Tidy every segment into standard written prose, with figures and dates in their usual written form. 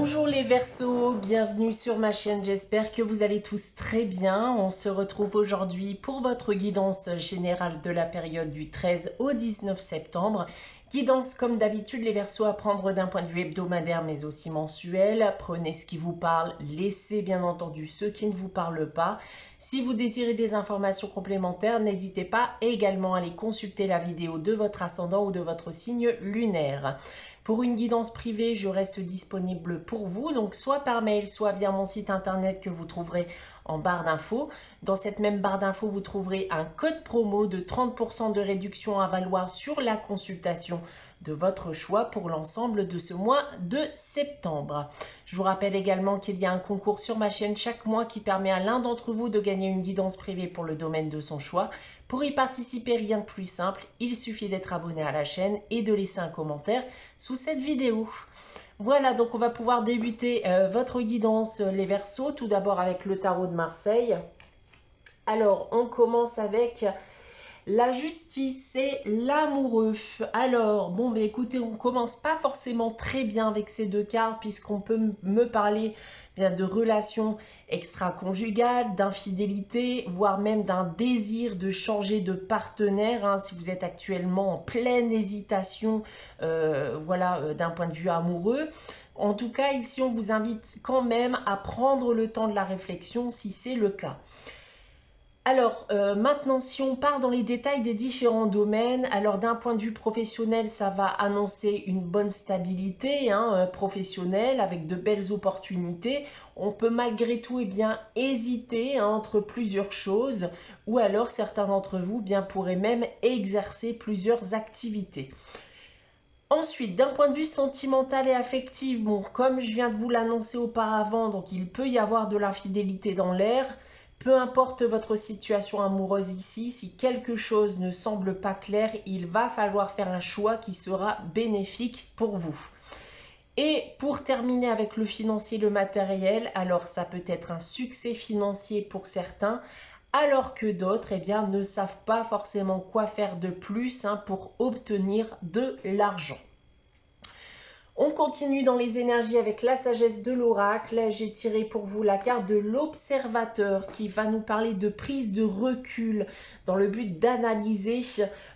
Bonjour les Verseaux, bienvenue sur ma chaîne, j'espère que vous allez tous très bien. On se retrouve aujourd'hui pour votre guidance générale de la période du 13 au 19 septembre. Guidance comme d'habitude les Verseaux à prendre d'un point de vue hebdomadaire mais aussi mensuel. Prenez ce qui vous parle, laissez bien entendu ce qui ne vous parle pas. Si vous désirez des informations complémentaires, n'hésitez pas également à aller consulter la vidéo de votre ascendant ou de votre signe lunaire. Pour une guidance privée, je reste disponible pour vous, donc soit par mail, soit via mon site internet que vous trouverez en barre d'infos. Dans cette même barre d'infos, vous trouverez un code promo de 30% de réduction à valoir sur la consultation de votre choix pour l'ensemble de ce mois de septembre. Je vous rappelle également qu'il y a un concours sur ma chaîne chaque mois qui permet à l'un d'entre vous de gagner une guidance privée pour le domaine de son choix. Pour y participer, rien de plus simple, il suffit d'être abonné à la chaîne et de laisser un commentaire sous cette vidéo. Voilà, donc on va pouvoir débuter votre guidance les Verseaux, tout d'abord avec le tarot de Marseille. Alors, on commence avec la justice et l'amoureux. Alors, bon, mais écoutez, on commence pas forcément très bien avec ces deux cartes puisqu'on peut me parler bien de relations extra-conjugales, d'infidélité, voire même d'un désir de changer de partenaire. Hein, si vous êtes actuellement en pleine hésitation, voilà, d'un point de vue amoureux. En tout cas, ici, on vous invite quand même à prendre le temps de la réflexion si c'est le cas. Alors, maintenant, si on part dans les détails des différents domaines, alors d'un point de vue professionnel, ça va annoncer une bonne stabilité professionnelle avec de belles opportunités. On peut malgré tout hésiter entre plusieurs choses ou alors certains d'entre vous pourraient même exercer plusieurs activités. Ensuite, d'un point de vue sentimental et affectif, bon, comme je viens de vous l'annoncer auparavant, donc il peut y avoir de l'infidélité dans l'air. Peu importe votre situation amoureuse ici, si quelque chose ne semble pas clair, il va falloir faire un choix qui sera bénéfique pour vous. Et pour terminer avec le financier et le matériel, alors ça peut être un succès financier pour certains, alors que d'autres ne savent pas forcément quoi faire de plus pour obtenir de l'argent. On continue dans les énergies avec la sagesse de l'oracle. J'ai tiré pour vous la carte de l'observateur qui va nous parler de prise de recul dans le but d'analyser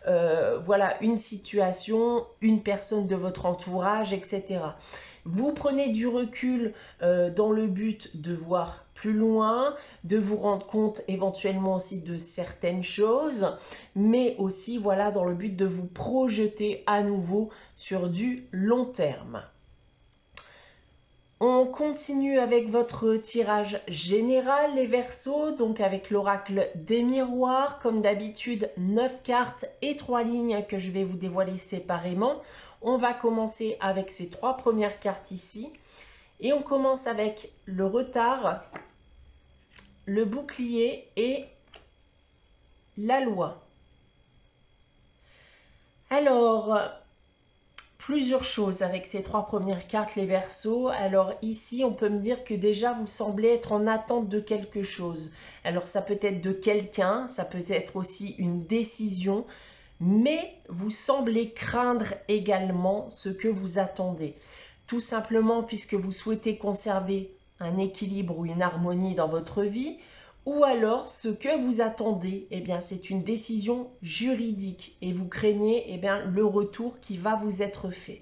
voilà, une situation, une personne de votre entourage, etc. Vous prenez du recul dans le but de voir plus loin, de vous rendre compte éventuellement aussi de certaines choses, mais aussi voilà dans le but de vous projeter à nouveau sur du long terme. On continue avec votre tirage général les Verseaux, donc avec l'oracle des miroirs, comme d'habitude 9 cartes et 3 lignes que je vais vous dévoiler séparément. On va commencer avec ces 3 premières cartes ici et on commence avec le retard, le bouclier et la loi. Alors, plusieurs choses avec ces 3 premières cartes les Verseaux. Alors ici, on peut me dire que déjà vous semblez être en attente de quelque chose. Alors ça peut être de quelqu'un, ça peut être aussi une décision, mais vous semblez craindre également ce que vous attendez. Tout simplement puisque vous souhaitez conserver un équilibre ou une harmonie dans votre vie, ou alors ce que vous attendez, c'est une décision juridique et vous craignez le retour qui va vous être fait.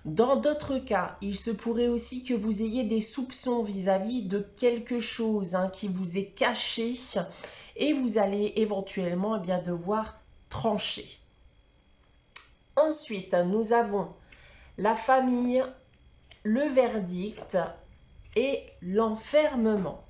Dans d'autres cas, il se pourrait aussi que vous ayez des soupçons vis-à-vis de quelque chose qui vous est caché et vous allez éventuellement devoir trancher. Ensuite, nous avons la famille, le verdict et l'enfermement.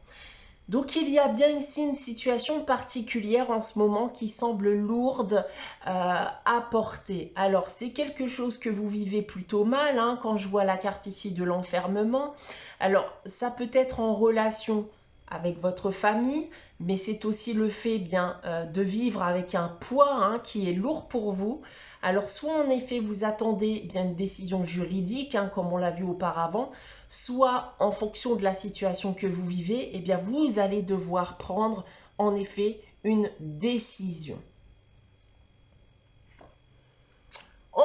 Donc il y a bien ici une situation particulière en ce moment qui semble lourde à porter. Alors c'est quelque chose que vous vivez plutôt mal quand je vois la carte ici de l'enfermement. Alors ça peut être en relation avec votre famille, mais c'est aussi le fait de vivre avec un poids qui est lourd pour vous. Alors soit en effet vous attendez une décision juridique comme on l'a vu auparavant, soit en fonction de la situation que vous vivez, vous allez devoir prendre en effet une décision.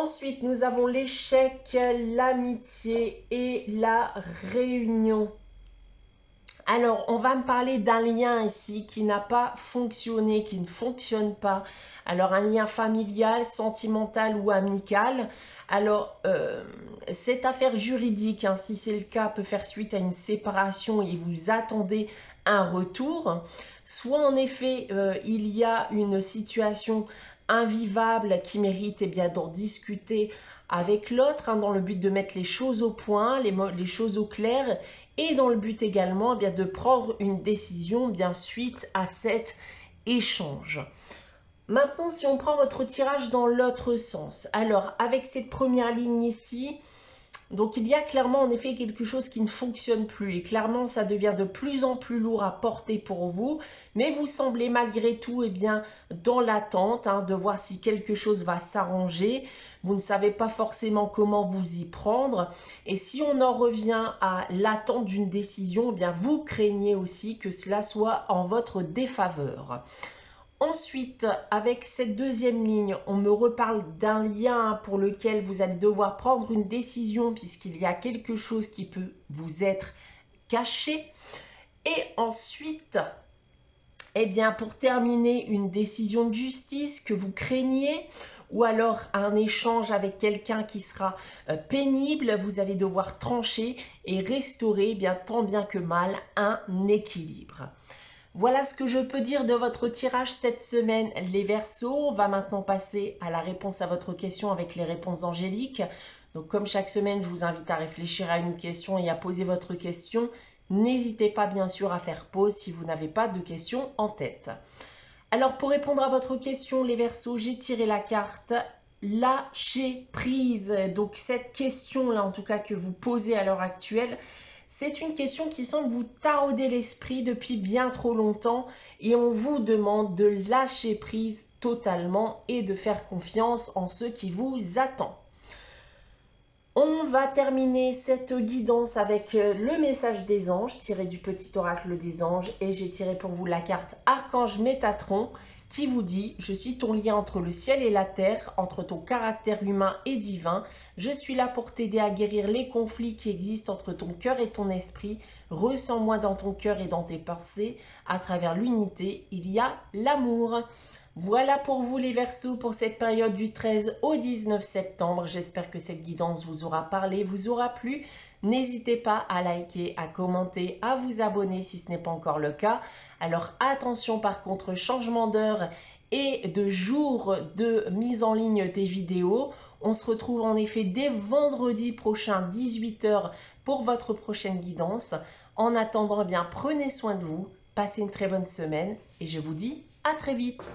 Ensuite, nous avons l'échec, l'amitié et la réunion. Alors, on va me parler d'un lien ici qui n'a pas fonctionné, qui ne fonctionne pas. Alors, un lien familial, sentimental ou amical. Alors, cette affaire juridique, hein, si c'est le cas, peut faire suite à une séparation et vous attendez un retour. Soit, en effet, il y a une situation invivable qui mérite d'en discuter avec l'autre, hein, dans le but de mettre les choses au point, les choses au clair, et dans le but également de prendre une décision suite à cet échange. Maintenant, si on prend votre tirage dans l'autre sens, alors avec cette première ligne ici, donc il y a clairement en effet quelque chose qui ne fonctionne plus et clairement ça devient de plus en plus lourd à porter pour vous, mais vous semblez malgré tout dans l'attente de voir si quelque chose va s'arranger. Vous ne savez pas forcément comment vous y prendre et si on en revient à l'attente d'une décision, vous craignez aussi que cela soit en votre défaveur. Ensuite, avec cette deuxième ligne, on me reparle d'un lien pour lequel vous allez devoir prendre une décision puisqu'il y a quelque chose qui peut vous être caché. Et ensuite, pour terminer, une décision de justice que vous craignez ou alors un échange avec quelqu'un qui sera pénible, vous allez devoir trancher et restaurer tant bien que mal un équilibre. Voilà ce que je peux dire de votre tirage cette semaine, les Verseaux. On va maintenant passer à la réponse à votre question avec les réponses angéliques. Donc, comme chaque semaine, je vous invite à réfléchir à une question et à poser votre question. N'hésitez pas, bien sûr, à faire pause si vous n'avez pas de question en tête. Alors, pour répondre à votre question, les Verseaux, j'ai tiré la carte lâcher prise. Donc, cette question-là, en tout cas, que vous posez à l'heure actuelle, c'est une question qui semble vous tarauder l'esprit depuis bien trop longtemps et on vous demande de lâcher prise totalement et de faire confiance en ce qui vous attend. On va terminer cette guidance avec le message des anges tiré du petit oracle des anges et j'ai tiré pour vous la carte Archange Métatron qui vous dit « Je suis ton lien entre le ciel et la terre, entre ton caractère humain et divin. Je suis là pour t'aider à guérir les conflits qui existent entre ton cœur et ton esprit. Ressens-moi dans ton cœur et dans tes pensées. À travers l'unité, il y a l'amour. » Voilà pour vous les Verseaux pour cette période du 13 au 19 septembre. J'espère que cette guidance vous aura parlé, vous aura plu. N'hésitez pas à liker, à commenter, à vous abonner si ce n'est pas encore le cas. Alors attention par contre, changement d'heure et de jour de mise en ligne des vidéos. On se retrouve en effet dès vendredi prochain 18 h pour votre prochaine guidance. En attendant, prenez soin de vous, passez une très bonne semaine et je vous dis à très vite.